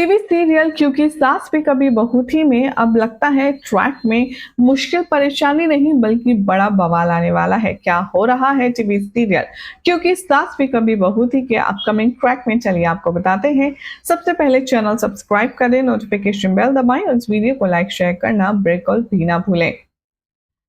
TV serial क्योंकि सास भी कभी बहू थी में अब लगता है ट्रैक में मुश्किल परेशानी नहीं बल्कि बड़ा बवाल आने वाला है। क्या हो रहा है टीवी सीरियल क्योंकि सास भी कभी बहू थी के अपकमिंग ट्रैक में, चलिए आपको बताते हैं। सबसे पहले चैनल सब्सक्राइब करें, नोटिफिकेशन बेल दबाएं और इस वीडियो को लाइक शेयर करना बिल्कुल भी ना भूलें।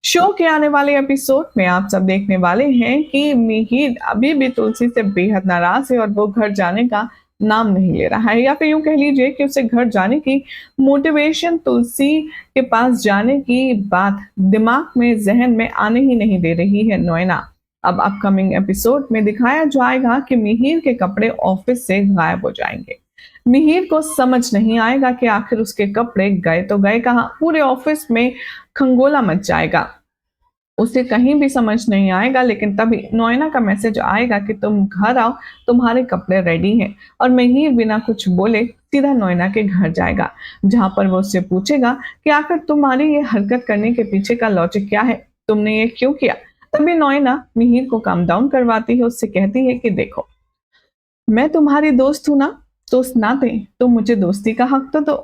शो के आने वाले एपिसोड में आप सब देखने वाले हैं कि मिहिर अभी भी तुलसी से बेहद नाराज है और वो घर जाने का नाम नहीं ले रहा है, या फिर यूं कह लीजिए कि उसे घर जाने की मोटिवेशन, तुलसी के पास जाने की बात दिमाग में, जहन में आने ही नहीं दे रही है नोएना। अब अपकमिंग एपिसोड में दिखाया जाएगा कि मिहिर के कपड़े ऑफिस से गायब हो जाएंगे। मिहिर को समझ नहीं आएगा कि आखिर उसके कपड़े गए तो गए कहाँ। पूरे ऑफिस में खंगोला मच जाएगा, उसे कहीं भी समझ नहीं आएगा। लेकिन तभी नोएना का मैसेज आएगा कि तुम घर आओ, तुम्हारे कपड़े रेडी हैं। और मिहिर बिना कुछ बोले सीधा नोएना के घर जाएगा, जहां पर वो उससे पूछेगा कि आखिर तुम्हारी ये हरकत करने के पीछे का लॉजिक क्या है, तुमने ये क्यों किया। तभी नोएना मिहिर को काम डाउन करवाती है, उससे कहती है कि देखो, मैं तुम्हारी दोस्त हूं ना, तो उस नाते तुम मुझे दोस्ती का हक तो दो।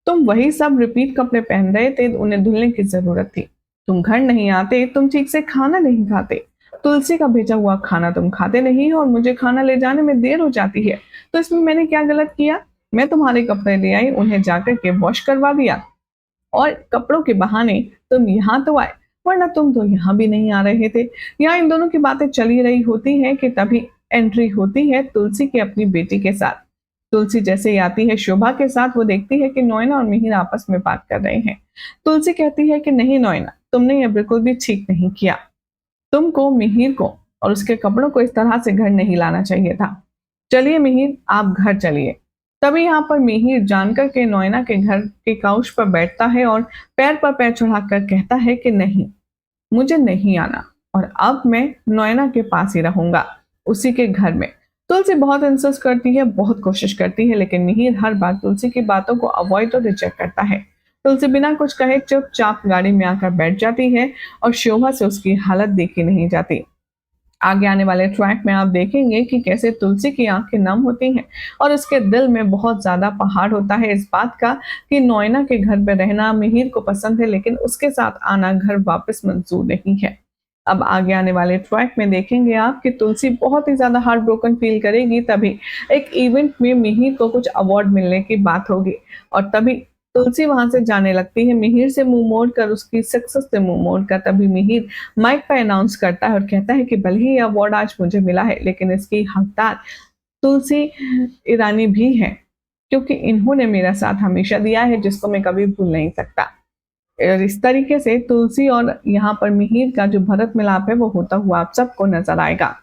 तुम वही सब रिपीट कपड़े पहन रहे थे, उन्हें धुलने की जरूरत थी। तुम घर नहीं आते, तुम ठीक से खाना नहीं खाते, तुलसी का भेजा हुआ खाना तुम खाते नहीं हो और मुझे खाना ले जाने में देर हो जाती है। तो इसमें मैंने क्या गलत किया? मैं तुम्हारे कपड़े ले आई, उन्हें जाकर के वॉश करवा दिया और कपड़ों के बहाने तुम यहाँ तो आए, वरना तुम तो यहाँ भी नहीं आ रहे थे। यहाँ इन दोनों की बातें चली रही होती है कि तभी एंट्री होती है तुलसी की अपनी बेटी के साथ। तुलसी जैसे ही आती है शोभा के साथ, वो देखती है कि नोएना और मिहिर आपस में बात कर रहे हैं। तुलसी कहती है कि नहीं नोएना, तुमने ये बिल्कुल भी ठीक नहीं किया। तुमको मिहिर को और उसके कपड़ों को इस तरह से घर नहीं लाना चाहिए था। चलिए मिहिर, आप घर चलिए। तभी यहाँ पर मिहिर जानकर के नोएना के घर के काउच पर बैठता है और पैर पर पैर चढ़ाकर कहता है कि नहीं, मुझे नहीं आना और अब मैं नोएना के पास ही रहूंगा, उसी के घर में। तुलसी बहुत इंसिस्ट करती है, बहुत कोशिश करती है, लेकिन मिहिर हर बार तुलसी की बातों को अवॉइड और रिजेक्ट करता है। तुलसी बिना कुछ कहे चुपचाप गाड़ी में आकर बैठ जाती है और शोभा से उसकी हालत देखी नहीं जाती। आगे आने वाले ट्रैक में आप देखेंगे कि कैसे तुलसी की आंखें नम होती हैं और उसके दिल में बहुत ज्यादा पहाड़ होता है इस बात का कि नोएना के घर पे रहना मिहिर को पसंद है, लेकिन उसके साथ आना घर वापस मंजूर नहीं है। अब आगे आने वाले ट्रैक में देखेंगे आप कि तुलसी बहुत ही ज्यादा हार्ट ब्रोकन फील करेगी। तभी एक इवेंट में मिहिर को कुछ अवार्ड मिलने की बात होगी और तभी तुलसी वहां से जाने लगती है, मिहिर से मुंह मोड़ कर, उसकी सक्सेस से मुंह मोड़ कर। तभी मिहिर माइक पर अनाउंस करता है और कहता है कि भले ही ये अवार्ड आज मुझे मिला है, लेकिन इसकी हकदार तुलसी ईरानी भी है, क्योंकि इन्होंने मेरा साथ हमेशा दिया है, जिसको मैं कभी भूल नहीं सकता। और इस तरीके से तुलसी और यहाँ पर मिहिर का जो भरत मिलाप है वो होता हुआ आप सबको नजर आएगा।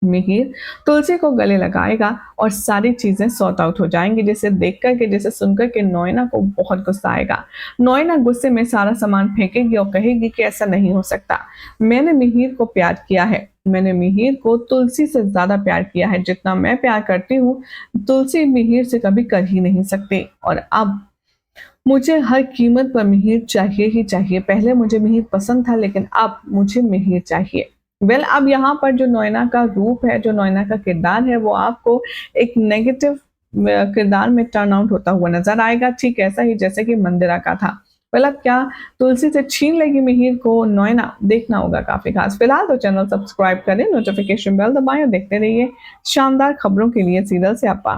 मिहिर तुलसी को गले लगाएगा और सारी चीजें सॉर्ट आउट हो जाएंगी, जिसे देख करके, जिसे सुनकर के नोएना को बहुत गुस्सा आएगा। नोएना गुस्से में सारा सामान फेंकेगी और कहेगी कि ऐसा नहीं हो सकता, मैंने मिहिर को प्यार किया है, मैंने मिहिर को तुलसी से ज्यादा प्यार किया है, जितना मैं प्यार करती हूँ तुलसी मिहिर से कभी कर ही नहीं सकती। और अब मुझे हर कीमत पर मिहिर चाहिए ही चाहिए। पहले मुझे मिहिर पसंद था, लेकिन अब मुझे मिहिर चाहिए। अब यहाँ पर जो नोएना का रूप है, जो नोएना का किरदार है, वो आपको एक नेगेटिव किरदार में टर्न आउट होता हुआ नजर आएगा, ठीक ऐसा ही जैसे कि मंदिरा का था। अब क्या तुलसी से छीन लेगी मिहिर को नोएना, देखना होगा काफी खास। फिलहाल तो चैनल सब्सक्राइब करें, नोटिफिकेशन बेल दबाएं और देखते रहिए शानदार खबरों के लिए सीरियल से आपा।